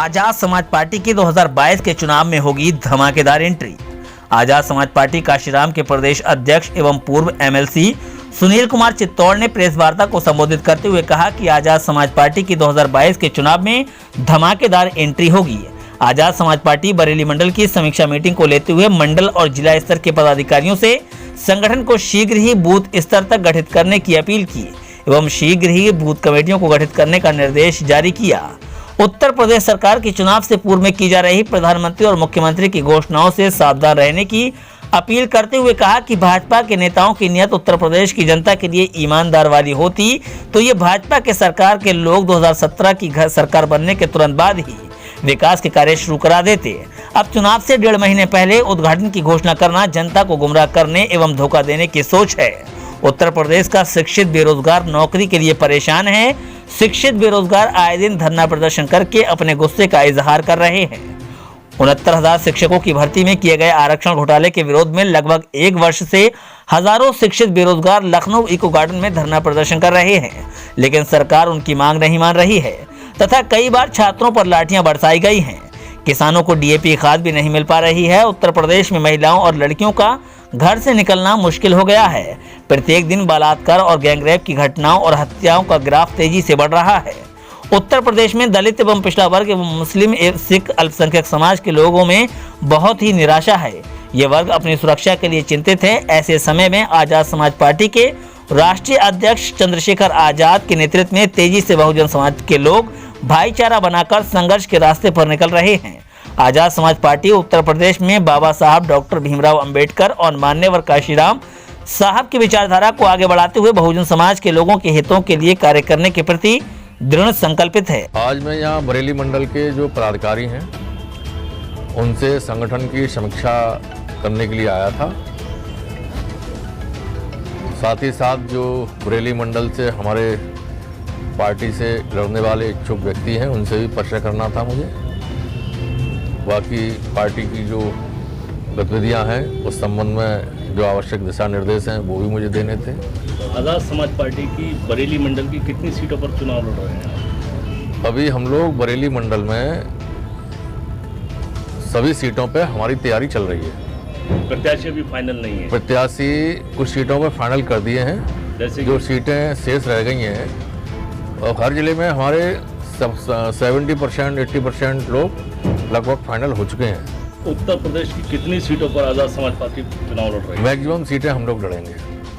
Azad Samaj party की 2022 के चुनाव में होगी धमाकेदार एंट्री। आजाद समाज पार्टी काशीराम के प्रदेश अध्यक्ष एवं पूर्व एमएलसी सुनील कुमार चित्तौड़ ने प्रेस वार्ता को संबोधित करते हुए कहा कि आजाद समाज पार्टी की 2022 के चुनाव में धमाकेदार एंट्री होगी। आजाद समाज पार्टी बरेली मंडल की समीक्षा मीटिंग को लेते हुए मंडल और जिला स्तर के पदाधिकारियों से संगठन को शीघ्र ही बूथ स्तर तक गठित करने की अपील की एवं शीघ्र ही बूथ कमेटियों को गठित करने का निर्देश जारी किया। उत्तर प्रदेश सरकार की चुनाव से पूर्व में की जा रही प्रधानमंत्री और मुख्यमंत्री की घोषणाओं से सावधान रहने की अपील करते हुए कहा कि भाजपा के नेताओं की नियत उत्तर प्रदेश की जनता के लिए ईमानदार वाली होती तो ये भाजपा के सरकार के लोग 2017 की सरकार बनने के तुरंत बाद ही विकास के कार्य शुरू करा देते। अब चुनाव से 1.5 महीने पहले उद्घाटन की घोषणा करना जनता को गुमराह करने एवं धोखा देने की सोच है। उत्तर प्रदेश का शिक्षित बेरोजगार नौकरी के लिए परेशान है। शिक्षित बेरोजगार आए दिन धरना प्रदर्शन करके अपने गुस्से का इजहार कर रहे हैं। 69,000 शिक्षकों की भर्ती में किए गए आरक्षण घोटाले के विरोध में लगभग 1 वर्ष से हजारों शिक्षित बेरोजगार लखनऊ इको गार्डन में धरना प्रदर्शन कर रहे हैं, लेकिन सरकार उनकी मांग नहीं मान रही है तथा कई बार छात्रों पर लाठियां बरसाई गई हैं। किसानों को डीएपी खाद भी नहीं मिल पा रही है। उत्तर प्रदेश में महिलाओं और लड़कियों का घर से निकलना मुश्किल हो गया है। प्रत्येक दिन बलात्कार और गैंगरेप की घटनाओं और हत्याओं का ग्राफ तेजी से बढ़ रहा है। उत्तर प्रदेश में दलित एवं पिछड़ा वर्ग एवं मुस्लिम एवं सिख अल्पसंख्यक समाज के लोगों में बहुत ही निराशा है। ये वर्ग अपनी सुरक्षा के लिए चिंतित है। ऐसे समय में आजाद समाज पार्टी के राष्ट्रीय अध्यक्ष चंद्रशेखर आजाद के नेतृत्व में तेजी से बहुजन समाज के लोग भाईचारा बनाकर संघर्ष के रास्ते पर निकल रहे हैं। आजाद समाज पार्टी उत्तर प्रदेश में बाबा साहब डॉक्टर भीमराव अंबेडकर और मान्यवर काशीराम साहब की विचारधारा को आगे बढ़ाते हुए बहुजन समाज के लोगों के हितों के लिए कार्य करने के प्रति दृढ़ संकल्पित है। आज मैं यहाँ बरेली मंडल के जो पदाधिकारी हैं उनसे संगठन की समीक्षा करने के लिए आया था। साथ ही साथ जो बरेली मंडल से हमारे पार्टी से लड़ने वाले इच्छुक व्यक्ति हैं उनसे भी परिचय करना था मुझे। बाकी पार्टी की जो गतिविधियां हैं उस संबंध में जो आवश्यक दिशा निर्देश हैं वो भी मुझे देने थे। आजाद समाज पार्टी की बरेली मंडल की कितनी सीटों पर चुनाव लड़ रहे हैं? अभी हम लोग बरेली मंडल में सभी सीटों पे हमारी तैयारी चल रही है। प्रत्याशी अभी फाइनल नहीं है? प्रत्याशी कुछ सीटों पे फाइनल कर दिए हैं, जैसे जो सीटें शेष रह गई हैं और हर जिले में हमारे 70% 80% लोग लगभग फाइनल हो चुके हैं। उत्तर प्रदेश की कितनी सीटों पर आजाद समाज पार्टी चुनाव लड़ रही है? मैक्सिमम सीटें हम लोग लड़ेंगे।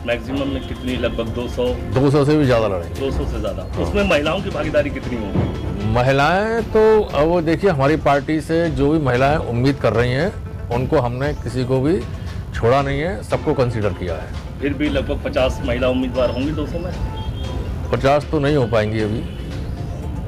मैक्सिमम में कितनी? लगभग 200 से भी ज़्यादा लड़ेंगे। 200 से ज़्यादा। उसमें महिलाओं की भागीदारी कितनी होगी? महिलाएं तो अब वो देखिए, हमारी पार्टी से जो भी महिलाएं उम्मीद कर रही हैं उनको हमने किसी को भी छोड़ा नहीं है, सबको कंसीडर किया है। फिर भी लगभग 50 महिला उम्मीदवार होंगी 200 में? 50 तो नहीं हो पाएंगी,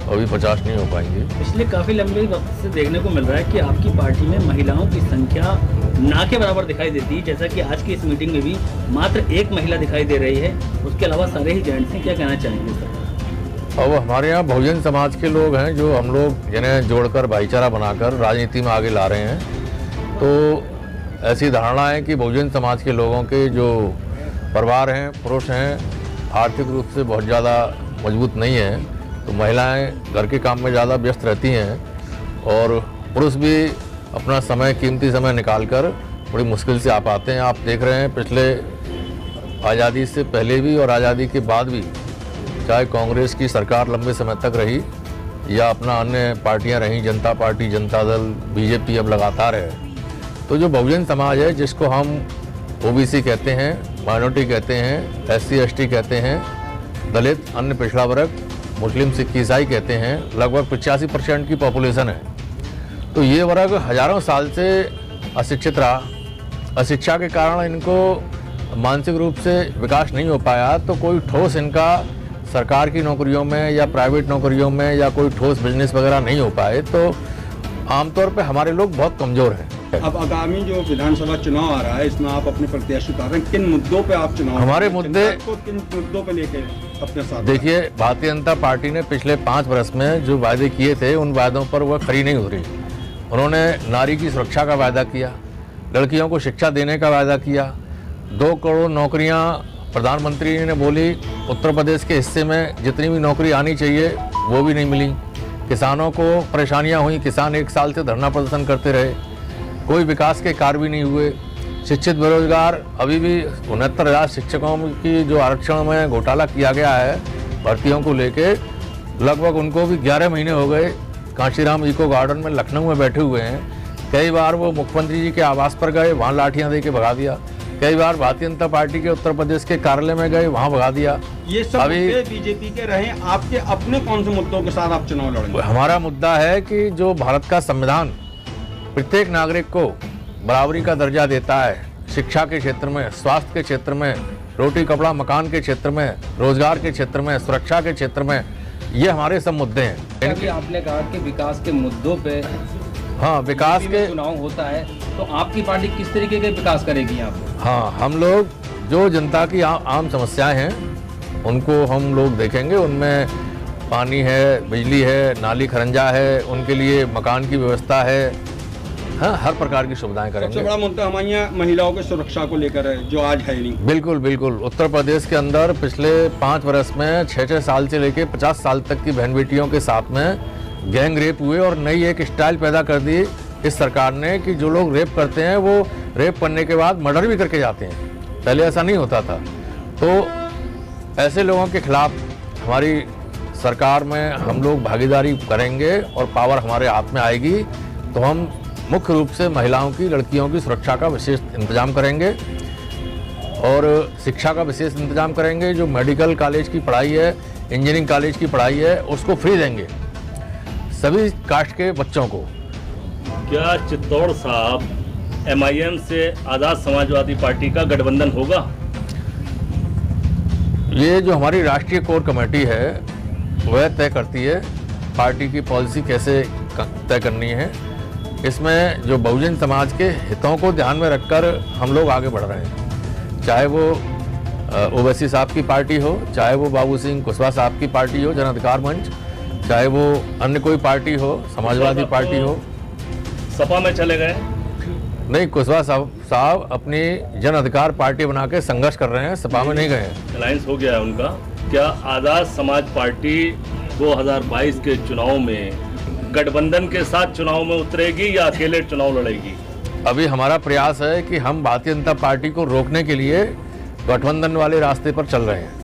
अभी 50 नहीं हो पाएंगी। पिछले काफ़ी लंबे वक्त से देखने को मिल रहा है कि आपकी पार्टी में महिलाओं की संख्या ना के बराबर दिखाई देती है, जैसा कि आज की इस मीटिंग में भी मात्र 1 महिला दिखाई दे रही है, उसके अलावा सारे ही जेंट्स हैं। क्या कहना चाहेंगे सर? अब हमारे यहाँ बहुजन समाज के लोग हैं जो हम लोग जिन्हें जोड़कर भाईचारा बनाकर राजनीति में आगे ला रहे हैं, तो ऐसी धारणा है कि बहुजन समाज के लोगों के जो परिवार हैं, पुरुष हैं, आर्थिक रूप से बहुत ज़्यादा मजबूत नहीं है, तो महिलाएं घर के काम में ज़्यादा व्यस्त रहती हैं और पुरुष भी अपना समय, कीमती समय निकालकर बड़ी मुश्किल से आ पाते हैं। आप देख रहे हैं पिछले आज़ादी से पहले भी और आज़ादी के बाद भी, चाहे कांग्रेस की सरकार लंबे समय तक रही या अपना अन्य पार्टियां रहीं, जनता पार्टी, जनता दल, बीजेपी अब लगातार है, तो जो बहुजन समाज है जिसको हम ओबीसी कहते हैं, माइनॉरिटी कहते हैं, SC ST कहते हैं, दलित, अन्य पिछड़ा वर्ग, मुस्लिम, सिख, ईसाई कहते हैं, लगभग 85% की पॉपुलेशन है। तो ये वर्ग हजारों साल से अशिक्षित रहा। अशिक्षा के कारण इनको मानसिक रूप से विकास नहीं हो पाया, तो कोई ठोस इनका सरकार की नौकरियों में या प्राइवेट नौकरियों में या कोई ठोस बिजनेस वगैरह नहीं हो पाए, तो आमतौर पे हमारे लोग बहुत कमज़ोर हैं। अब आगामी जो विधानसभा चुनाव आ रहा है, इसमें आप अपने प्रत्याशी उतार रहे हैं, किन मुद्दों पे आप चुनाव? हमारे मुद्दे किन मुद्दों पे लेके अपने साथ? देखिए, भारतीय जनता पार्टी ने पिछले 5 वर्ष में जो वायदे किए थे उन वायदों पर वह खरी नहीं उतरी। उन्होंने नारी की सुरक्षा का वायदा किया, लड़कियों को शिक्षा देने का वायदा किया, 2 करोड़ नौकरियां प्रधानमंत्री ने बोली, उत्तर प्रदेश के हिस्से में जितनी भी नौकरी आनी चाहिए वो भी नहीं मिली। किसानों को परेशानियां हुई, किसान 1 साल से धरना प्रदर्शन करते रहे, कोई विकास के कार्य भी नहीं हुए। शिक्षित बेरोजगार, अभी भी 69,000 शिक्षकों की जो आरक्षण में घोटाला किया गया है भर्तियों को लेके, लगभग उनको भी 11 महीने हो गए कांशीराम इको गार्डन में लखनऊ में बैठे हुए हैं। कई बार वो मुख्यमंत्री जी के आवास पर गए, वहाँ लाठियाँ दे के भगा दिया। कई बार भारतीय जनता पार्टी के उत्तर प्रदेश के कार्यालय में गए, वहाँ भगा दिया। ये सब मुद्दे बीजेपी के रहे, आपके अपने कौन से मुद्दों के साथ आप चुनाव लड़ेंगे? हमारा मुद्दा है कि जो भारत का संविधान प्रत्येक नागरिक को बराबरी का दर्जा देता है, शिक्षा के क्षेत्र में, स्वास्थ्य के क्षेत्र में, रोटी कपड़ा मकान के क्षेत्र में, रोजगार के क्षेत्र में, सुरक्षा के क्षेत्र में, ये हमारे सब मुद्दे हैं। कि आपने कहा कि विकास के मुद्दों पे हाँ, विकास के चुनाव होता है, तो आपकी पार्टी किस तरीके के विकास करेगी यहाँ पे? हाँ, हम लोग जो जनता की आम समस्याएं हैं उनको हम लोग देखेंगे। उनमें पानी है, बिजली है, नाली खरंजा है, उनके लिए मकान की व्यवस्था है, हाँ, हर प्रकार की सुविधाएं सबसे करेंगे। बड़ा मुद्दा हमारे यहाँ महिलाओं की सुरक्षा को लेकर है, जो आज है नहीं। बिल्कुल बिल्कुल। उत्तर प्रदेश के अंदर पिछले 5 वर्ष में 6-6 साल से लेकर 50 साल तक की बहन बेटियों के साथ में गैंग रेप हुए और नई एक स्टाइल पैदा कर दी इस सरकार ने कि जो लोग रेप करते हैं वो रेप करने के बाद मर्डर भी करके जाते हैं। पहले ऐसा नहीं होता था। तो ऐसे लोगों के खिलाफ हमारी सरकार में हम लोग भागीदारी करेंगे और पावर हमारे हाथ में आएगी तो हम मुख्य रूप से महिलाओं की, लड़कियों की सुरक्षा का विशेष इंतजाम करेंगे और शिक्षा का विशेष इंतजाम करेंगे। जो मेडिकल कॉलेज की पढ़ाई है, इंजीनियरिंग कॉलेज की पढ़ाई है, उसको फ्री देंगे सभी कास्ट के बच्चों को। क्या चित्तौड़ साहब MIM से आज़ाद समाजवादी पार्टी का गठबंधन होगा? ये जो हमारी राष्ट्रीय कोर कमेटी है वह तय करती है पार्टी की पॉलिसी कैसे तय करनी है। इसमें जो बहुजन समाज के हितों को ध्यान में रखकर हम लोग आगे बढ़ रहे हैं। चाहे वो ओवैसी साहब की पार्टी हो, चाहे वो बाबू सिंह कुशवाहा साहब की पार्टी हो, जन अधिकार मंच, चाहे वो अन्य कोई पार्टी हो, समाजवादी पार्टी हो। सपा में चले गए? नहीं, कुशवाहा साहब अपनी जन अधिकार पार्टी बना के संघर्ष कर रहे हैं, सपा में नहीं गए हैं। अलायंस हो गया है उनका। क्या आज़ाद समाज पार्टी 2022 के चुनाव में गठबंधन के साथ चुनाव में उतरेगी या अकेले चुनाव लड़ेगी? अभी हमारा प्रयास है कि हम भारतीय जनता पार्टी को रोकने के लिए गठबंधन वाले रास्ते पर चल रहे हैं।